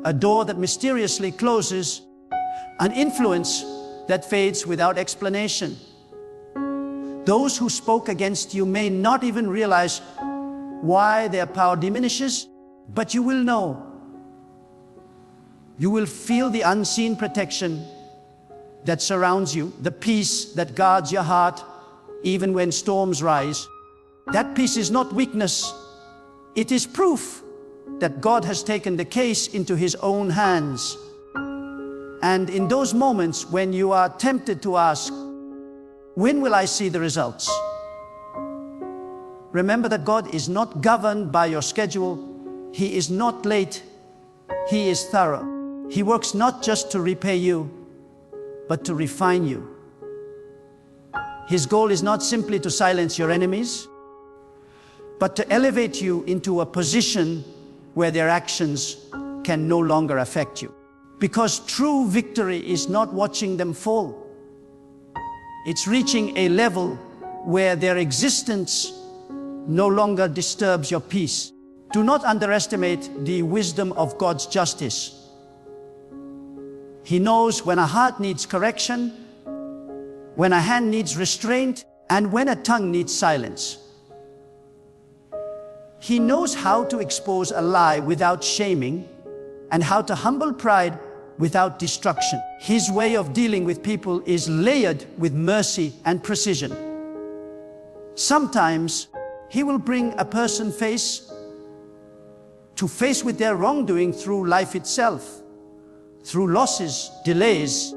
a door that mysteriously closes, an influence that fades without explanation. Those who spoke against you may not even realize why their power diminishes, but you will know. You will feel the unseen protection that surrounds you, the peace that guards your heart even when storms rise. That peace is not weakness. It is proof that God has taken the case into His own hands. And in those moments when you are tempted to ask, when will I see the results? Remember that God is not governed by your schedule. He is not late. He is thorough. He works not just to repay you, but to refine you. His goal is not simply to silence your enemies, but to elevate you into a position where their actions can no longer affect you. Because true victory is not watching them fall. It's reaching a level where their existence no longer disturbs your peace. Do not underestimate the wisdom of God's justice. He knows when a heart needs correction, when a hand needs restraint, and when a tongue needs silence. He knows how to expose a lie without shaming and how to humble pride without destruction. His way of dealing with people is layered with mercy and precision. Sometimes He will bring a person face to face with their wrongdoing through life itself, through losses, delays,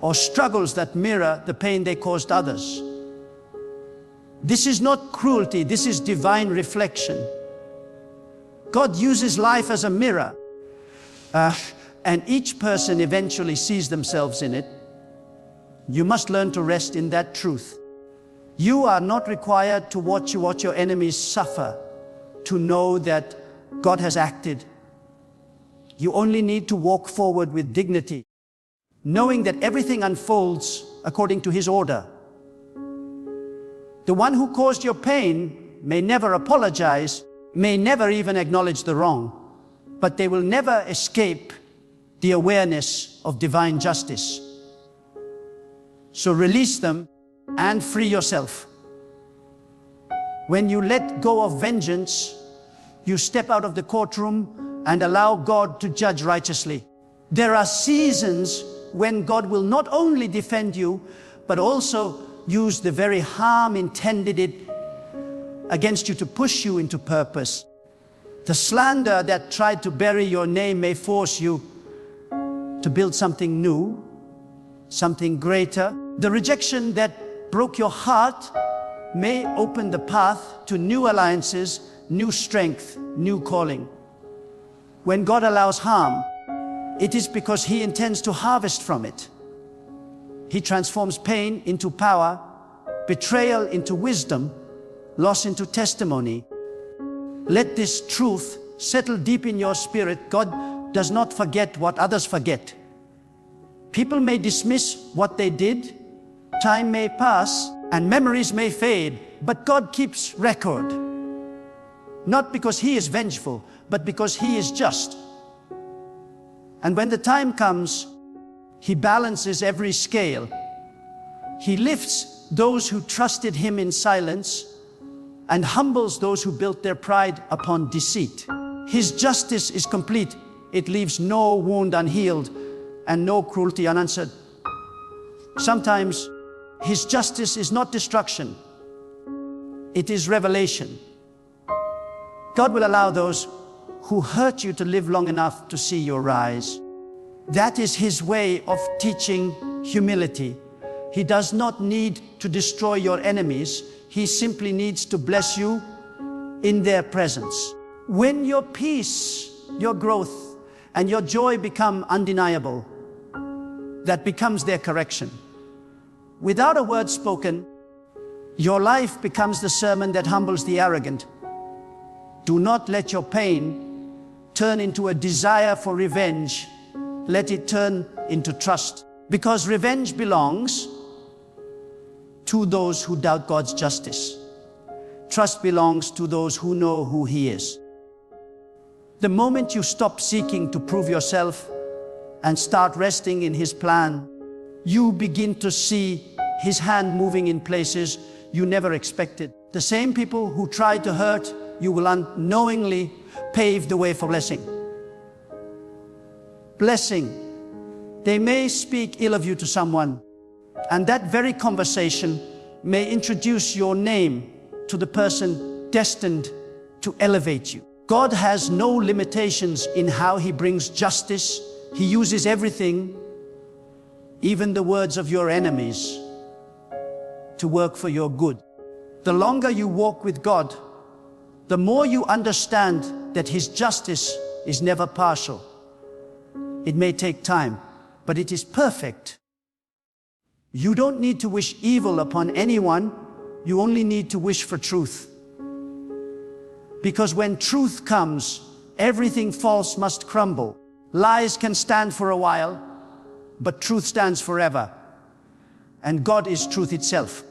or struggles that mirror the pain they caused others. This is not cruelty, this is divine reflection. God uses life as a mirror, and each person eventually sees themselves in it. You must learn to rest in that truth. You are not required to watch what your enemies suffer to know that God has acted. You only need to walk forward with dignity, knowing that everything unfolds according to His order. The one who caused your pain may never apologize, may never even acknowledge the wrong, but they will never escape the awareness of divine justice. So release them and free yourself. When you let go of vengeance, you step out of the courtroom and allow God to judge righteously. There are seasons when God will not only defend you, but also use the very harm intended against you to push you into purpose. The slander that tried to bury your name may force you to build something new, something greater. The rejection that broke your heart may open the path to new alliances, new strength, new calling. When God allows harm, it is because He intends to harvest from it. He transforms pain into power, betrayal into wisdom, loss into testimony. Let this truth settle deep in your spirit. God does not forget what others forget. People may dismiss what they did, time may pass, and memories may fade, but God keeps record. Not because He is vengeful, but because He is just. And when the time comes, He balances every scale. He lifts those who trusted Him in silence and humbles those who built their pride upon deceit. His justice is complete. It leaves no wound unhealed and no cruelty unanswered. Sometimes His justice is not destruction. It is revelation. God will allow those who hurt you to live long enough to see your rise. That is His way of teaching humility. He does not need to destroy your enemies. He simply needs to bless you in their presence. When your peace, your growth, and your joy become undeniable, that becomes their correction. Without a word spoken, your life becomes the sermon that humbles the arrogant. Do not let your pain turn into a desire for revenge. Let it turn into trust. Because revenge belongs to those who doubt God's justice. Trust belongs to those who know who He is. The moment you stop seeking to prove yourself and start resting in His plan, you begin to see His hand moving in places you never expected. The same people who try to hurt you will unknowingly pave the way for blessing. Blessing. They may speak ill of you to someone, and that very conversation may introduce your name to the person destined to elevate you. God has no limitations in how He brings justice. He uses everything, even the words of your enemies, to work for your good. The longer you walk with God, the more you understand that His justice is never partial. It may take time, but it is perfect. You don't need to wish evil upon anyone. You only need to wish for truth. Because when truth comes, everything false must crumble. Lies can stand for a while, but truth stands forever. And God is truth itself.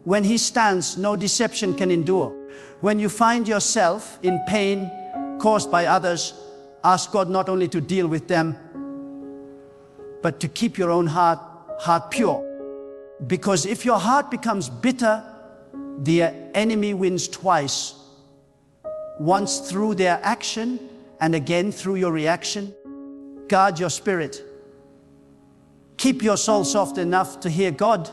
When He stands, no deception can endure. When you find yourself in pain caused by others, ask God not only to deal with them, but to keep your own heart pure. Because if your heart becomes bitter, the enemy wins twice. Once through their action, and again through your reaction. Guard your spirit. Keep your soul soft enough to hear God,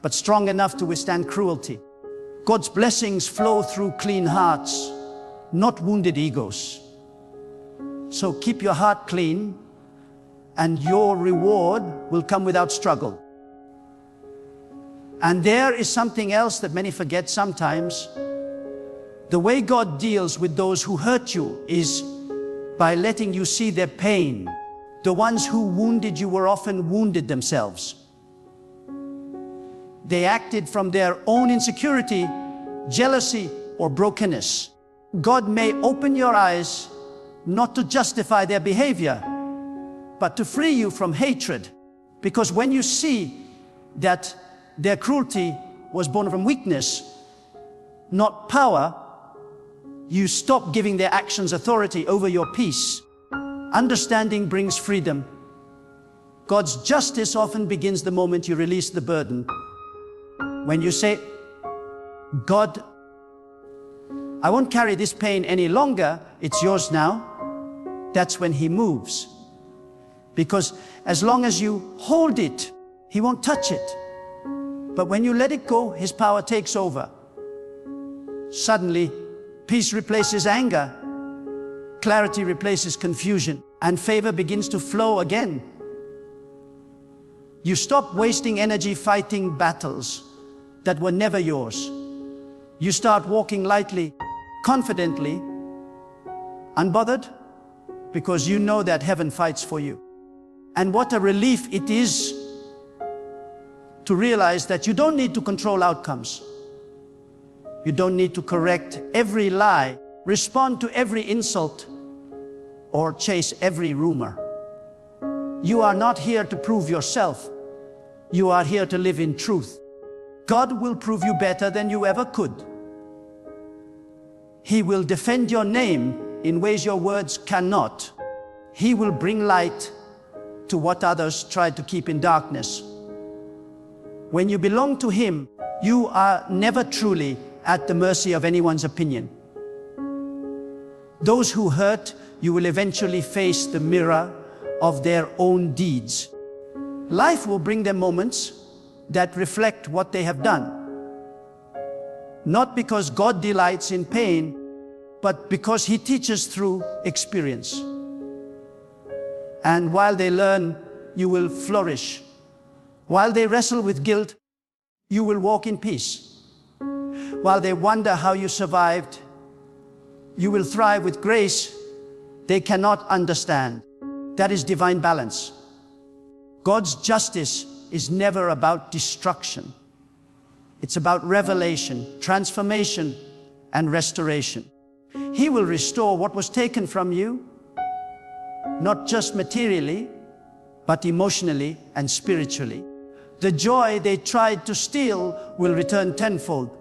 but strong enough to withstand cruelty. God's blessings flow through clean hearts, not wounded egos. So keep your heart clean, and your reward will come without struggle. And there is something else that many forget sometimes. The way God deals with those who hurt you is by letting you see their pain. The ones who wounded you were often wounded themselves. They acted from their own insecurity, jealousy, or brokenness. God may open your eyes not to justify their behavior, but to free you from hatred. Because when you see that their cruelty was born from weakness, not power, you stop giving their actions authority over your peace. Understanding brings freedom. God's justice often begins the moment you release the burden. When you say, God, I won't carry this pain any longer, it's yours now, that's when He moves. Because as long as you hold it, He won't touch it. But when you let it go, His power takes over. Suddenly, peace replaces anger, clarity replaces confusion, and favor begins to flow again. You stop wasting energy fighting battles that were never yours. You start walking lightly, confidently, unbothered, because you know that heaven fights for you. And what a relief it is to realize that you don't need to control outcomes. You don't need to correct every lie, respond to every insult, or chase every rumor. You are not here to prove yourself. You are here to live in truth. God will prove you better than you ever could. He will defend your name in ways your words cannot. He will bring light to what others tried to keep in darkness. When you belong to Him, you are never truly at the mercy of anyone's opinion. Those who hurt you will eventually face the mirror of their own deeds. Life will bring them moments that reflect what they have done. Not because God delights in pain, but because He teaches through experience. And while they learn, you will flourish. While they wrestle with guilt, you will walk in peace. While they wonder how you survived, you will thrive with grace they cannot understand. That is divine balance. God's justice is never about destruction. It's about revelation, transformation, and restoration. He will restore what was taken from you, not just materially, but emotionally and spiritually. The joy they tried to steal will return tenfold.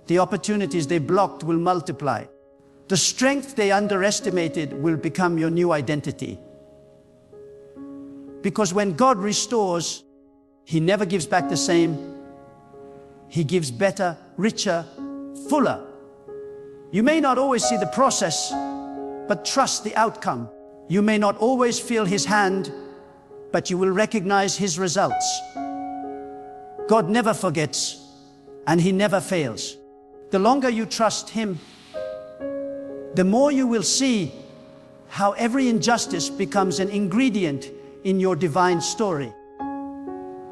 The opportunities they blocked will multiply. The strength they underestimated will become your new identity. Because when God restores, He never gives back the same. He gives better, richer, fuller. You may not always see the process, but trust the outcome. You may not always feel His hand, but you will recognize His results. God never forgets, and He never fails. The longer you trust Him, the more you will see how every injustice becomes an ingredient in your divine story.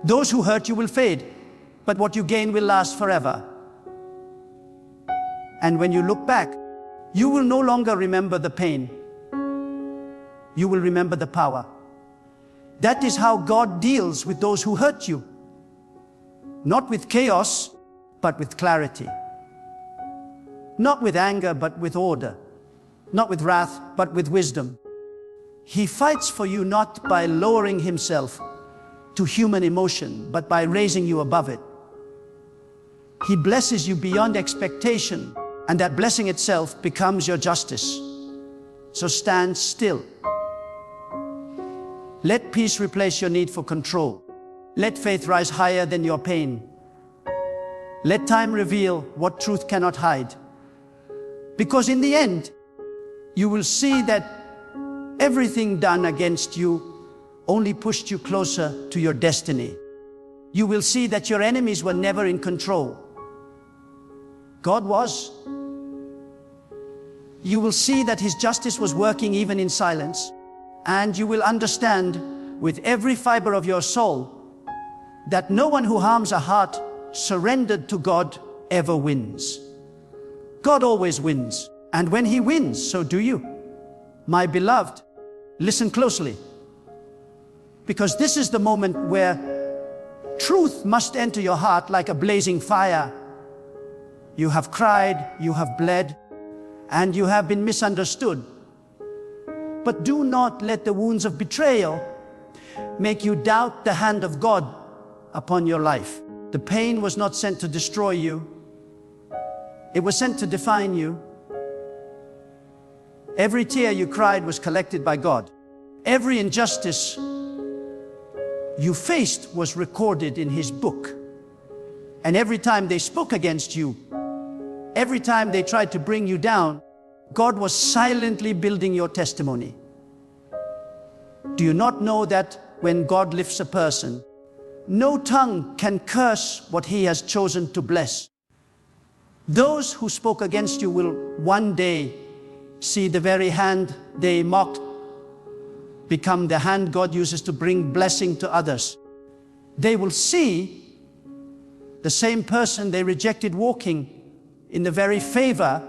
Those who hurt you will fade, but what you gain will last forever. And when you look back, you will no longer remember the pain. You will remember the power. That is how God deals with those who hurt you. Not with chaos, but with clarity. Not with anger, but with order. Not with wrath, but with wisdom. He fights for you not by lowering Himself to human emotion, but by raising you above it. He blesses you beyond expectation, and that blessing itself becomes your justice. So stand still. Let peace replace your need for control. Let faith rise higher than your pain. Let time reveal what truth cannot hide. Because in the end, you will see that everything done against you only pushed you closer to your destiny. You will see that your enemies were never in control. God was. You will see that His justice was working even in silence. And you will understand with every fiber of your soul that no one who harms a heart surrendered to God ever wins. God always wins. And when He wins, so do you. My beloved, listen closely. Because this is the moment where truth must enter your heart like a blazing fire. You have cried, you have bled, and you have been misunderstood. But do not let the wounds of betrayal make you doubt the hand of God upon your life. The pain was not sent to destroy you. It was sent to define you. Every tear you cried was collected by God. Every injustice you faced was recorded in His book. And every time they spoke against you, every time they tried to bring you down, God was silently building your testimony. Do you not know that when God lifts a person, no tongue can curse what He has chosen to bless? Those who spoke against you will one day see the very hand they mocked become the hand God uses to bring blessing to others. They will see the same person they rejected walking in the very favor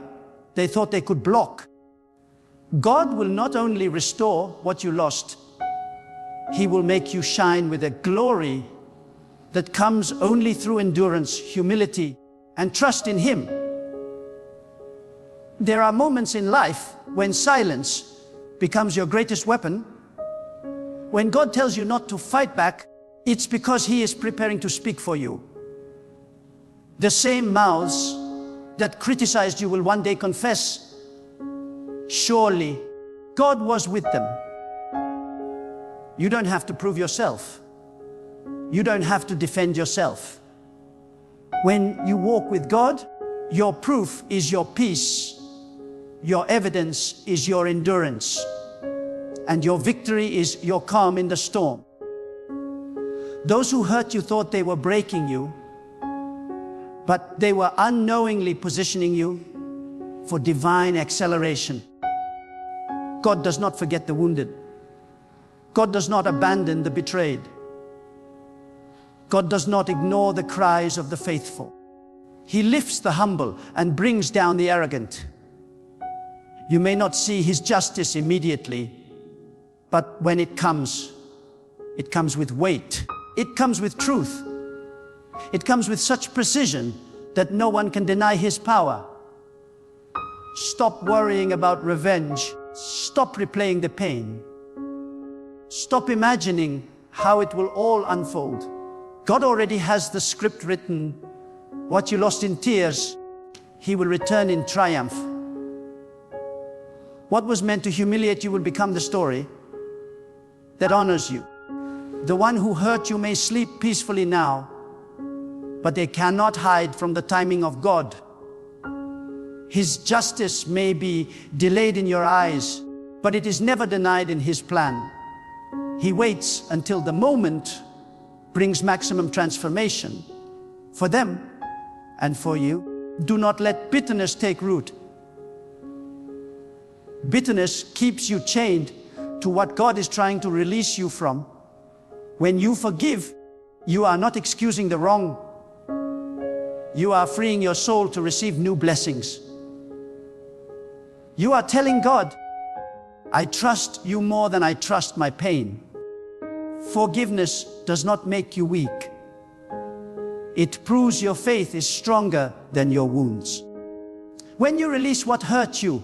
they thought they could block. God will not only restore what you lost, He will make you shine with a glory that comes only through endurance, humility, and trust in Him. There are moments in life when silence becomes your greatest weapon. When God tells you not to fight back, it's because He is preparing to speak for you. The same mouths that criticized you will one day confess, surely God was with them. You don't have to prove yourself. You don't have to defend yourself. When you walk with God, your proof is your peace. Your evidence is your endurance. And your victory is your calm in the storm. Those who hurt you thought they were breaking you, but they were unknowingly positioning you for divine acceleration. God does not forget the wounded. God does not abandon the betrayed. God does not ignore the cries of the faithful. He lifts the humble and brings down the arrogant. You may not see His justice immediately, but when it comes with weight. It comes with truth. It comes with such precision that no one can deny His power. Stop worrying about revenge. Stop replaying the pain. Stop imagining how it will all unfold. God already has the script written. What you lost in tears, He will return in triumph. What was meant to humiliate you will become the story that honors you. The one who hurt you may sleep peacefully now, but they cannot hide from the timing of God. His justice may be delayed in your eyes, but it is never denied in His plan. He waits until the moment brings maximum transformation for them and for you. Do not let bitterness take root. Bitterness keeps you chained to what God is trying to release you from. When you forgive, you are not excusing the wrong. You are freeing your soul to receive new blessings. You are telling God, I trust you more than I trust my pain. Forgiveness does not make you weak. It proves your faith is stronger than your wounds. When you release what hurt you,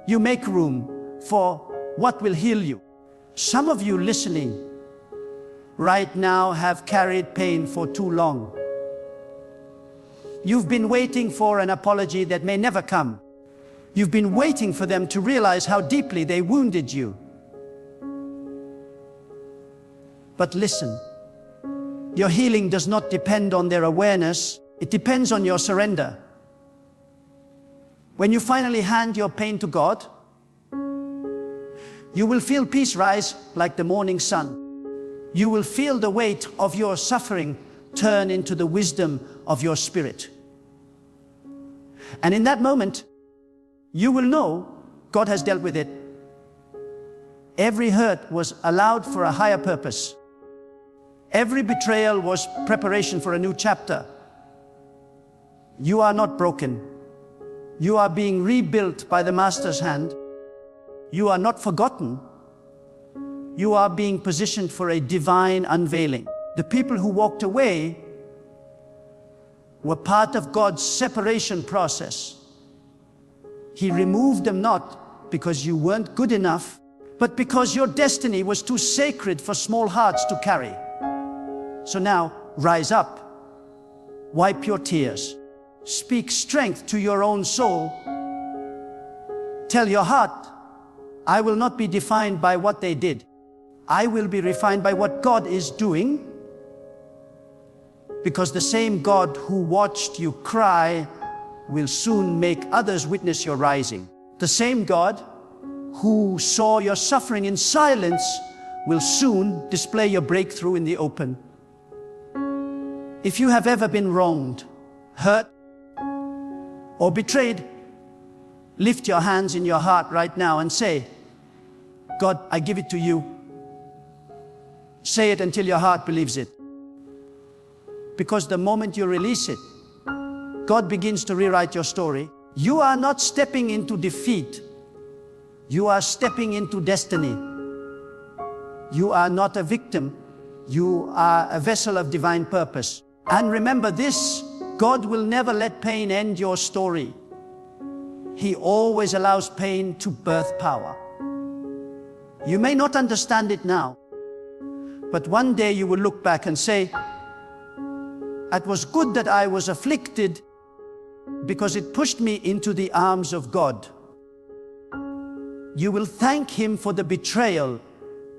you make room for what will heal you. Some of you listening right now have carried pain for too long. You've been waiting for an apology that may never come. You've been waiting for them to realize how deeply they wounded you. But listen, your healing does not depend on their awareness. It depends on your surrender. When you finally hand your pain to God, you will feel peace rise like the morning sun. You will feel the weight of your suffering turn into the wisdom of your spirit. And in that moment, you will know God has dealt with it. Every hurt was allowed for a higher purpose. Every betrayal was preparation for a new chapter. You are not broken. You are being rebuilt by the Master's hand. You are not forgotten. You are being positioned for a divine unveiling. The people who walked away were part of God's separation process. He removed them not because you weren't good enough, but because your destiny was too sacred for small hearts to carry. So now, rise up. Wipe your tears. Speak strength to your own soul. Tell your heart, I will not be defined by what they did. I will be refined by what God is doing, because the same God who watched you cry will soon make others witness your rising. The same God who saw your suffering in silence will soon display your breakthrough in the open. If you have ever been wronged, hurt, or betrayed, lift your hands in your heart right now and say, God, I give it to you. Say it until your heart believes it. Because the moment you release it, God begins to rewrite your story. You are not stepping into defeat. You are stepping into destiny. You are not a victim. You are a vessel of divine purpose. And remember this, God will never let pain end your story. He always allows pain to birth power. You may not understand it now, but one day you will look back and say, it was good that I was afflicted because it pushed me into the arms of God. You will thank Him for the betrayal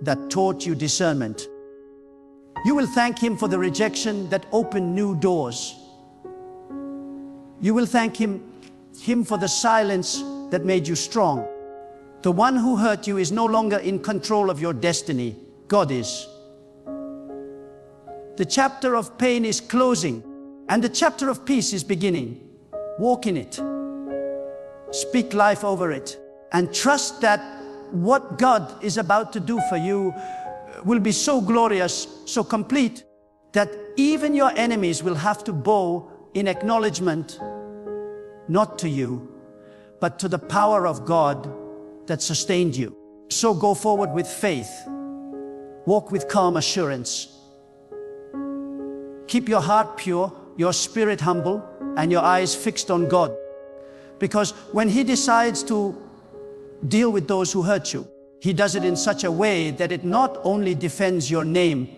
that taught you discernment. You will thank Him for the rejection that opened new doors. You will thank Him for the silence that made you strong. The one who hurt you is no longer in control of your destiny. God is. The chapter of pain is closing, and the chapter of peace is beginning. Walk in it. Speak life over it, and trust that what God is about to do for you will be so glorious, so complete, that even your enemies will have to bow in acknowledgement, not to you, but to the power of God that sustained you. So go forward with faith. Walk with calm assurance. Keep your heart pure, your spirit humble, and your eyes fixed on God. Because when He decides to deal with those who hurt you, He does it in such a way that it not only defends your name,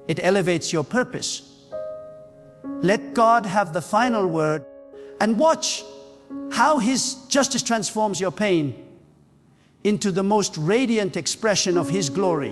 it elevates your purpose. Let God have the final word, and watch how His justice transforms your pain into the most radiant expression of His glory.